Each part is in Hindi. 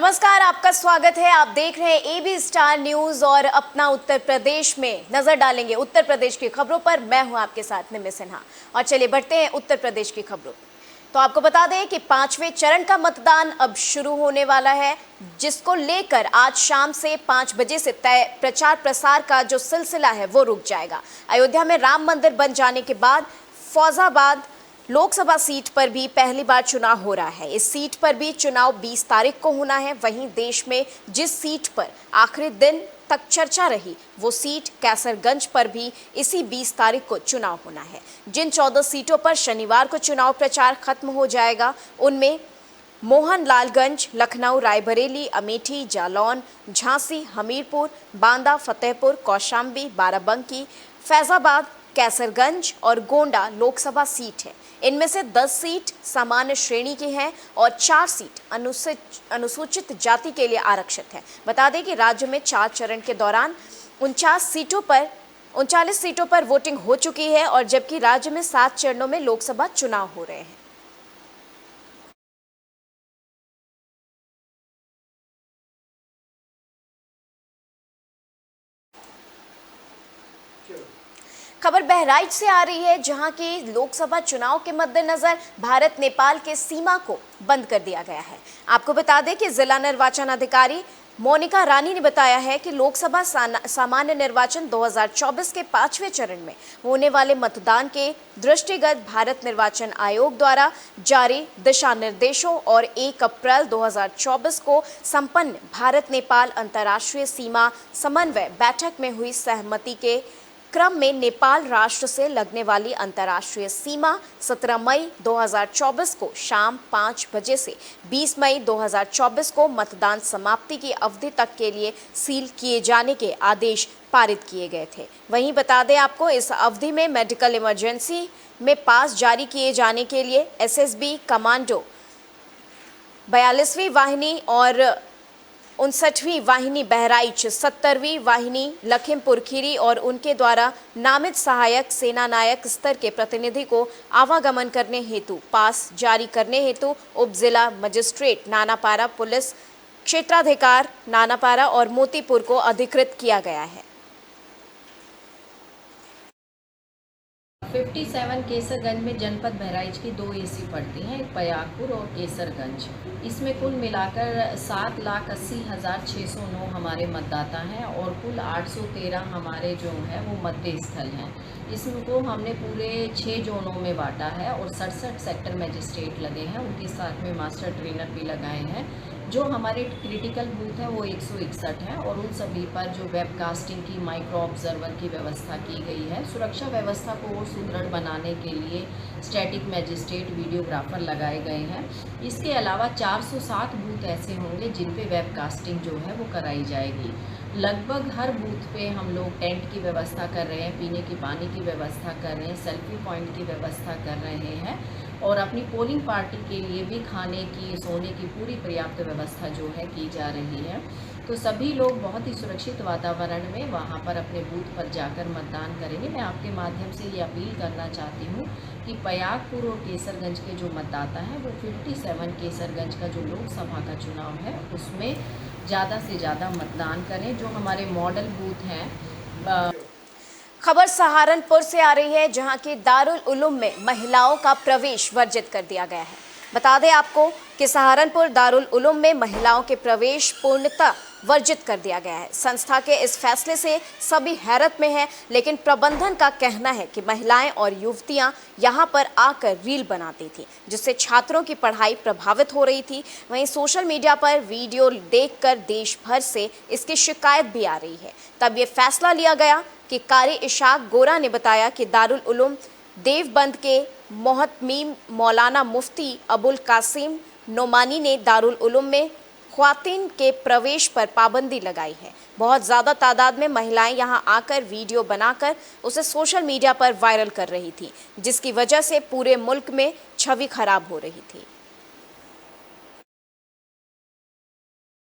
नमस्कार, आपका स्वागत है। आप देख रहे हैं एबी स्टार न्यूज और अपना उत्तर प्रदेश में नजर डालेंगे उत्तर प्रदेश की खबरों पर। मैं हूं आपके साथ निम्मी सिन्हा और चलिए बढ़ते हैं उत्तर प्रदेश की खबरों पर। तो आपको बता दें कि 5वें चरण का मतदान अब शुरू होने वाला है, जिसको लेकर आज शाम से 5 बजे से तय प्रचार प्रसार का जो सिलसिला है वो रुक जाएगा। अयोध्या में राम मंदिर बन जाने के बाद फौजाबाद लोकसभा सीट पर भी पहली बार चुनाव हो रहा है। इस सीट पर भी चुनाव 20 तारीख को होना है। वहीं देश में जिस सीट पर आखिरी दिन तक चर्चा रही वो सीट कैसरगंज पर भी इसी 20 तारीख को चुनाव होना है। जिन 14 सीटों पर शनिवार को चुनाव प्रचार खत्म हो जाएगा उनमें मोहनलालगंज, लखनऊ, रायबरेली, अमेठी, जालौन, झांसी, हमीरपुर, बांदा, फतेहपुर, कौशाम्बी, बाराबंकी, फैजाबाद, कैसरगंज और गोंडा लोकसभा सीट है। इनमें से 10 सीट सामान्य श्रेणी की हैं और 4 सीट अनुसूचित जाति के लिए आरक्षित है। बता दें कि राज्य में 4 चरण के दौरान 39 सीटों पर वोटिंग हो चुकी है और जबकि राज्य में 7 चरणों में लोकसभा चुनाव हो रहे हैं। खबर बहराइच से आ रही है, जहां की लोकसभा चुनाव के मद्देनजर भारत नेपाल के सीमा को बंद कर दिया गया है। आपको बता दें कि जिला निर्वाचन अधिकारी मोनिका रानी ने बताया है कि लोकसभा सामान्य निर्वाचन 2024 के 5वें चरण में होने वाले मतदान के दृष्टिगत भारत निर्वाचन आयोग द्वारा जारी दिशा निर्देशों और 1 अप्रैल 2024 को संपन्न भारत नेपाल अंतर्राष्ट्रीय सीमा समन्वय बैठक में हुई सहमति के क्रम में नेपाल राष्ट्र से लगने वाली अंतर्राष्ट्रीय सीमा 17 मई 2024 को शाम 5 बजे से 20 मई 2024 को मतदान समाप्ति की अवधि तक के लिए सील किए जाने के आदेश पारित किए गए थे। वहीं बता दें आपको, इस अवधि में मेडिकल इमरजेंसी में पास जारी किए जाने के लिए एसएसबी कमांडो 42वीं वाहिनी और 59वीं वाहिनी बहराइच, 70वीं वाहिनी लखीमपुर खीरी और उनके द्वारा नामित सहायक सेनानायक स्तर के प्रतिनिधि को आवागमन करने हेतु पास जारी करने हेतु उप जिला मजिस्ट्रेट नानापारा, पुलिस क्षेत्राधिकार नानापारा और मोतीपुर को अधिकृत किया गया है। 57 केसरगंज में जनपद बहराइच की 2 एसी पड़ती हैं, एक पयागपुर और केसरगंज। इसमें कुल मिलाकर 7,80,609 हमारे मतदाता हैं और कुल 813 हमारे जो है वो मतदेय स्थल हैं। इसको हमने पूरे 6 जोनों में बांटा है और 67 सेक्टर मजिस्ट्रेट लगे हैं, उनके साथ में मास्टर ट्रेनर भी लगाए हैं। जो हमारे क्रिटिकल बूथ हैं वो 161 हैं और उन सभी पर जो वेबकास्टिंग की, माइक्रो ऑब्जर्वर की व्यवस्था की गई है। सुरक्षा व्यवस्था को और सुदृढ़ बनाने के लिए स्टैटिक मजिस्ट्रेट, वीडियोग्राफर लगाए गए हैं। इसके अलावा 407 बूथ ऐसे होंगे जिन पे वेबकास्टिंग जो है वो कराई जाएगी। लगभग हर बूथ पे हम लोग टेंट की व्यवस्था कर रहे हैं, पीने की पानी की व्यवस्था कर रहे हैं, सेल्फी पॉइंट की व्यवस्था कर रहे हैं और अपनी पोलिंग पार्टी के लिए भी खाने की, सोने की पूरी पर्याप्त व्यवस्था जो है की जा रही है। तो सभी लोग बहुत ही सुरक्षित वातावरण में वहाँ पर अपने बूथ पर जाकर मतदान करेंगे। मैं आपके माध्यम से ये अपील करना चाहती हूँ कि पयागपुर और केसरगंज के जो मतदाता हैं वो 57 केसरगंज का जो लोकसभा का चुनाव है उसमें ज़्यादा से ज़्यादा मतदान करें। जो हमारे मॉडल बूथ हैं। खबर सहारनपुर से आ रही है, जहां के दारुल उलूम में महिलाओं का प्रवेश वर्जित कर दिया गया है। बता दें आपको कि सहारनपुर दारुल उलूम में महिलाओं के प्रवेश पूर्णतः वर्जित कर दिया गया है। संस्था के इस फैसले से सभी हैरत में हैं, लेकिन प्रबंधन का कहना है कि महिलाएं और युवतियां यहां पर आकर रील बनाती थी, जिससे छात्रों की पढ़ाई प्रभावित हो रही थी। वहीं सोशल मीडिया पर वीडियो देखकर देश भर से इसकी शिकायत भी आ रही है। तब ये फैसला लिया गया कि कारी इशाक गोरा ने बताया कि दारुल उलूम देवबंद के मोहतमीम मौलाना मुफ्ती अबुल कासिम नोमानी ने दारुल उलूम में ख्वातीन के प्रवेश पर पाबंदी लगाई है। बहुत ज़्यादा तादाद में महिलाएं यहां आकर वीडियो बनाकर उसे सोशल मीडिया पर वायरल कर रही थी, जिसकी वजह से पूरे मुल्क में छवि खराब हो रही थी।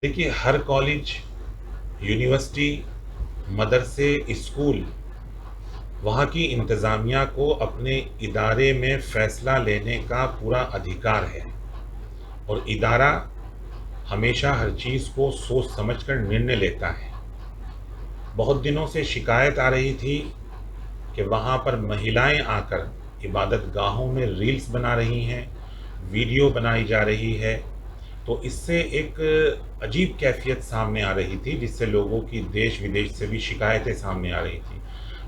देखिए, हर कॉलेज, यूनिवर्सिटी, मदरसे, स्कूल, वहाँ की इंतज़ामिया को अपने इदारे में फ़ैसला लेने का पूरा अधिकार है और इदारा हमेशा हर चीज़ को सोच समझकर निर्णय लेता है। बहुत दिनों से शिकायत आ रही थी कि वहाँ पर महिलाएं आकर इबादत गाहों में रील्स बना रही हैं, वीडियो बनाई जा रही है, तो इससे एक अजीब कैफ़ियत सामने आ रही थी, जिससे लोगों की देश-विदेश से भी शिकायतें सामने आ रही थी।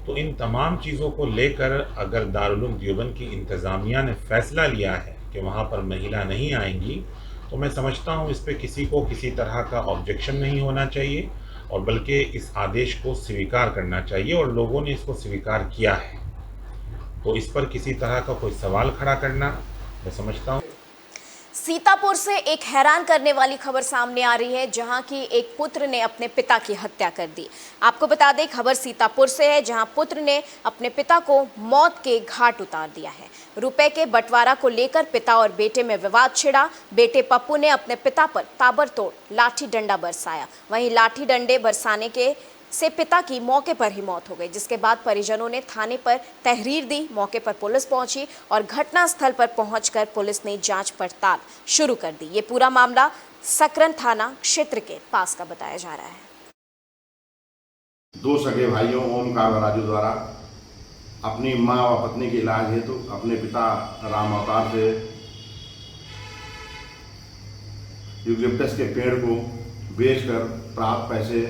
तो इन तमाम चीज़ों को लेकर अगर दारुल उलूम देवबंद की इंतज़ामिया ने फ़ैसला लिया है कि वहाँ पर महिला नहीं आएँगी, तो मैं समझता हूँ इस पे किसी को किसी तरह का ऑब्जेक्शन नहीं होना चाहिए और बल्कि इस आदेश को स्वीकार करना चाहिए और लोगों ने इसको स्वीकार किया है। तो इस पर किसी तरह का कोई सवाल खड़ा करना, मैं समझता हूँ सीतापुर से एक हैरान करने वाली खबर सामने आ रही है, जहां की एक पुत्र ने अपने पिता की हत्या कर दी। आपको बता दें, खबर सीतापुर से है, जहां पुत्र ने अपने पिता को मौत के घाट उतार दिया है। रुपए के बंटवारा को लेकर पिता और बेटे में विवाद छिड़ा। बेटे पप्पू ने अपने पिता पर ताबड़तोड़ लाठी डंडा बरसाया। वहीं लाठी डंडे बरसाने से पिता की मौके पर ही मौत हो गई, जिसके बाद परिजनों ने थाने पर तहरीर दी। मौके पर पुलिस पहुंची और घटनास्थल पर पहुंचकर पुलिस ने जांच पड़ताल शुरू कर दी। ये पूरा मामला सकरन थाना क्षेत्र के पास का बताया जा रहा है। दो सगे भाइयों ओमकार व राजू द्वारा अपनी मां व पत्नी के इलाज हेतु अपने पिता राम अवतार से यूकेलिप्टस के पेड़ को बेचकर प्राप्त पैसे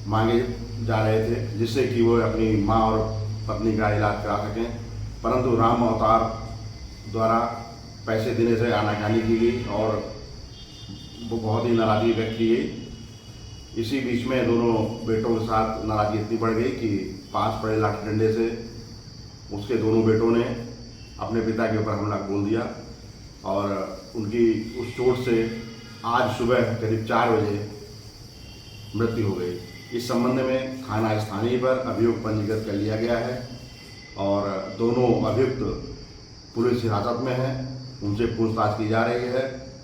मांगे जा रहे थे, जिससे कि वो अपनी मां और पत्नी का इलाज करा सकें, परंतु राम अवतार द्वारा पैसे देने से आनाकानी की गई और वो बहुत ही नाराज़गी व्यक्त की गई। इसी बीच में दोनों बेटों के साथ नाराज़गी इतनी बढ़ गई कि पास पड़े लाठी डंडे से उसके दोनों बेटों ने अपने पिता के ऊपर हमला बोल दिया और उनकी उस चोट से आज सुबह करीब 4 बजे मृत्यु हो गई। इस संबंध में थाना स्थानीय पर अभियोग पंजीकृत कर लिया गया है और दोनों अभियुक्त पुलिस हिरासत में हैं, उनसे पूछताछ की जा रही है,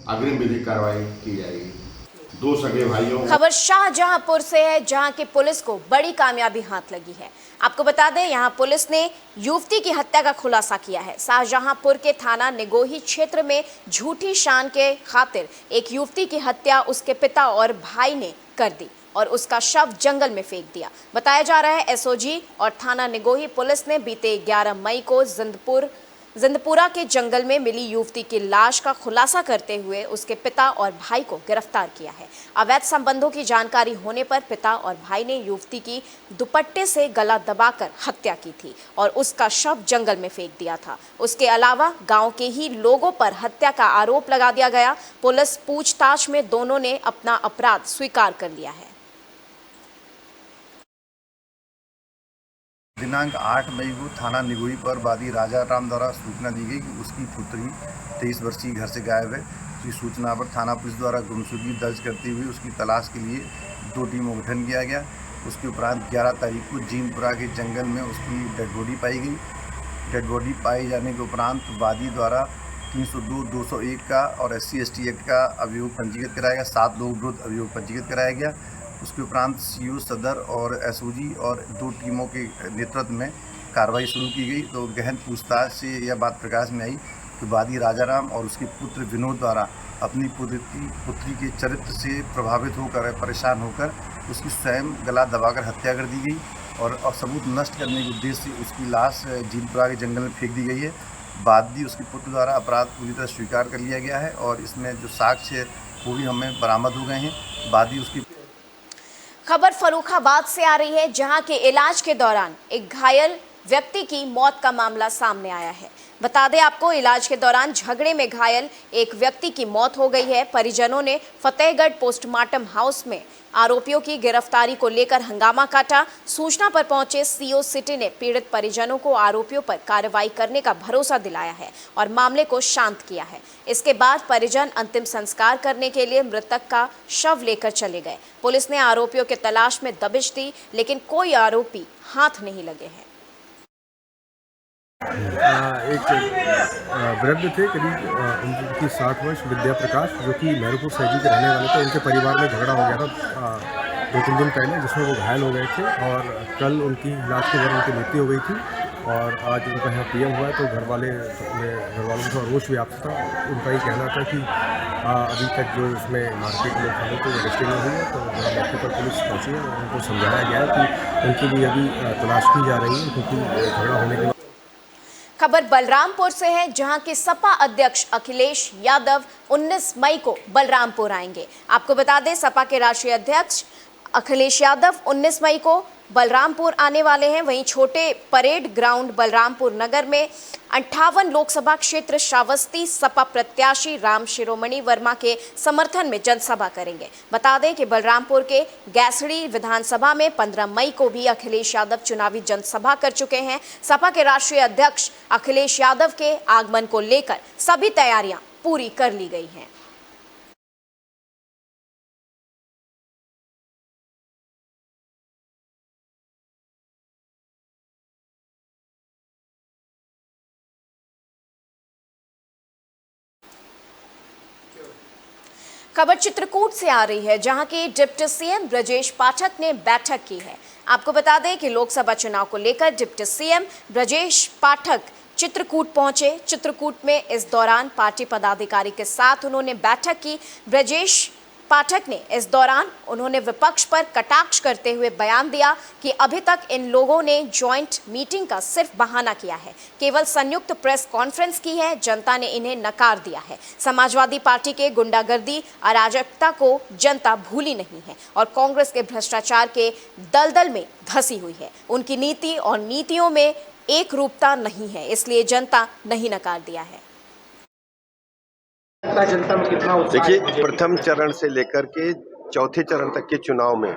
अग्रिम विधिक कार्रवाई की जाएगी। दो सगे भाइयों खबर शाहजहांपुर से है, जहां की पुलिस को बड़ी कामयाबी हाथ लगी है। आपको बता दें, यहां पुलिस ने युवती की हत्या का खुलासा किया है। शाहजहांपुर के थाना निगोही क्षेत्र में झूठी शान के खातिर एक युवती की हत्या उसके पिता और भाई ने कर दी और उसका शव जंगल में फेंक दिया। बताया जा रहा है एसओजी और थाना निगोही पुलिस ने बीते 11 मई को जिंदपुरा के जंगल में मिली युवती की लाश का खुलासा करते हुए उसके पिता और भाई को गिरफ्तार किया है। अवैध संबंधों की जानकारी होने पर पिता और भाई ने युवती की दुपट्टे से गला दबाकर हत्या की थी और उसका शव जंगल में फेंक दिया था। उसके अलावा गांव के ही लोगों पर हत्या का आरोप लगा दिया गया। पुलिस पूछताछ में दोनों ने अपना अपराध स्वीकार कर लिया है। दिनांक 8 मई को थाना निगोही पर वादी राजा राम द्वारा सूचना दी गई कि उसकी पुत्री 23 वर्षीय घर से गायब है। उसकी सूचना पर थाना पुलिस द्वारा गुमशुदगी दर्ज करते हुए उसकी तलाश के लिए 2 टीमों का गठन किया गया। उसके उपरांत 11 तारीख को जीनपुरा के जंगल में उसकी डेड बॉडी पाई गई। डेड बॉडी पाए जाने के उपरांत वादी द्वारा 302, 201 का और SC/ST एक्ट का अभियोग पंजीकृत कराया गया। 7 लोगों विरुद्ध अभियोग पंजीकृत कराया गया। उसके उपरांत CO सदर और SOG और 2 टीमों के नेतृत्व में कार्रवाई शुरू की गई। तो गहन पूछताछ से यह बात प्रकाश में आई कि वादी राजाराम और उसके पुत्र विनोद द्वारा अपनी पुत्री के चरित्र से प्रभावित होकर परेशान होकर उसकी स्वयं गला दबाकर हत्या कर दी गई और सबूत नष्ट करने के उद्देश्य से उसकी लाश जीनपुरा के जंगल में फेंक दी गई है। वादी उसके पुत्र द्वारा अपराध पूरी तरह स्वीकार कर लिया गया है और इसमें जो साक्ष्य है वो भी हमें बरामद हो गए हैं। वादी उसकी खबर फर्रुखाबाद से आ रही है, जहां के इलाज के दौरान एक घायल व्यक्ति की मौत का मामला सामने आया है। बता दें आपको, इलाज के दौरान झगड़े में घायल एक व्यक्ति की मौत हो गई है। परिजनों ने फतेहगढ़ पोस्टमार्टम हाउस में आरोपियों की गिरफ्तारी को लेकर हंगामा काटा। सूचना पर पहुंचे CO सिटी ने पीड़ित परिजनों को आरोपियों पर कार्रवाई करने का भरोसा दिलाया है और मामले को शांत किया है। इसके बाद परिजन अंतिम संस्कार करने के लिए मृतक का शव लेकर चले गए। पुलिस ने आरोपियों के तलाश में दबिश दी, लेकिन कोई आरोपी हाथ नहीं लगे हैं। एक वृद्ध थे, करीब उनकी 60 वर्ष, विद्या प्रकाश, जो कि मेहरपुर सहजी के रहने वाले थे। उनके परिवार में झगड़ा हो गया था 2-3 दिन पहले, जिसमें वो घायल हो गए थे और कल उनकी इलाज के दौरान उनकी मृत्यु हो गई थी। और आज उनका यहाँ पीएम हुआ है तो घर वालों में थोड़ा रोष व्याप्त था। उनका ये कहना था कि अभी तक जो इसमें मारपीट में खाने तो रजिस्ट्री नहीं हुई है, तो मौके पर पुलिस पहुँची है और उनको समझाया गया है कि उनकी भी अभी तलाश की जा रही है, क्योंकि झगड़ा होने के बाद। खबर बलरामपुर से है, जहां के सपा अध्यक्ष अखिलेश यादव 19 मई को बलरामपुर आएंगे। आपको बता दें, सपा के राष्ट्रीय अध्यक्ष अखिलेश यादव 19 मई को बलरामपुर आने वाले हैं। वहीं छोटे परेड ग्राउंड बलरामपुर नगर में 58 लोकसभा क्षेत्र श्रावस्ती सपा प्रत्याशी राम शिरोमणि वर्मा के समर्थन में जनसभा करेंगे। बता दें कि बलरामपुर के गैसड़ी विधानसभा में 15 मई को भी अखिलेश यादव चुनावी जनसभा कर चुके हैं। सपा के राष्ट्रीय अध्यक्ष अखिलेश यादव के आगमन को लेकर सभी तैयारियां पूरी कर ली गई हैं। खबर चित्रकूट से आ रही है, जहां के डिप्टी सीएम ब्रजेश पाठक ने बैठक की है। आपको बता दें कि लोकसभा चुनाव को लेकर डिप्टी सीएम ब्रजेश पाठक चित्रकूट पहुंचे। चित्रकूट में इस दौरान पार्टी पदाधिकारी के साथ उन्होंने बैठक की। ब्रजेश पाठक ने इस दौरान उन्होंने विपक्ष पर कटाक्ष करते हुए बयान दिया कि अभी तक इन लोगों ने जॉइंट मीटिंग का सिर्फ बहाना किया है, केवल संयुक्त प्रेस कॉन्फ्रेंस की है, जनता ने इन्हें नकार दिया है। समाजवादी पार्टी के गुंडागर्दी अराजकता को जनता भूली नहीं है और कांग्रेस के भ्रष्टाचार के दलदल में धंसी हुई है। उनकी नीति और नीतियों में एक रूपता नहीं है, इसलिए जनता नहीं नकार दिया है। जनता में कितना उत्साह है? देखिए, प्रथम चरण से लेकर के चौथे चरण तक के चुनाव में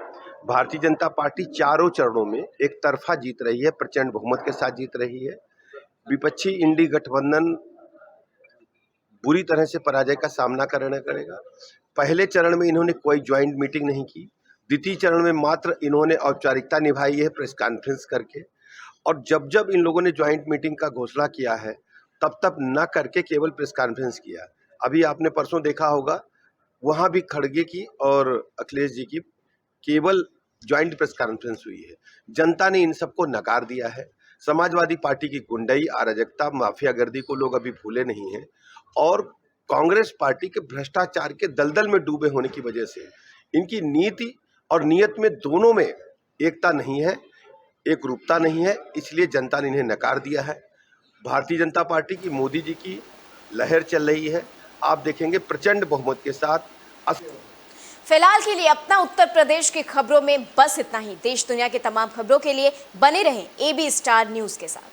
भारतीय जनता पार्टी चारों चरणों में एक तरफा जीत रही है, प्रचंड बहुमत के साथ जीत रही है। विपक्षी इंडी गठबंधन बुरी तरह से पराजय का सामना करना करेगा। पहले चरण में इन्होंने कोई ज्वाइंट मीटिंग नहीं की, द्वितीय चरण में मात्र इन्होंने औपचारिकता निभाई है प्रेस कॉन्फ्रेंस करके, और जब जब इन लोगों ने ज्वाइंट मीटिंग का घोषणा किया है तब तब न करके केवल प्रेस कॉन्फ्रेंस किया। अभी आपने परसों देखा होगा, वहाँ भी खड़गे की और अखिलेश जी की केवल ज्वाइंट प्रेस कॉन्फ्रेंस हुई है। जनता ने इन सबको नकार दिया है। समाजवादी पार्टी की गुंडई, अराजकता, माफियागर्दी को लोग अभी भूले नहीं हैं और कांग्रेस पार्टी के भ्रष्टाचार के दलदल में डूबे होने की वजह से इनकी नीति और नीयत में दोनों में एकता नहीं है, एक रूपता नहीं है, इसलिए जनता ने इन्हें नकार दिया है। भारतीय जनता पार्टी की मोदी जी की लहर चल रही है, आप देखेंगे प्रचंड बहुमत के साथ। फिलहाल के लिए अपना उत्तर प्रदेश की खबरों में बस इतना ही। देश दुनिया की तमाम खबरों के लिए बने रहें AB स्टार न्यूज़ के साथ।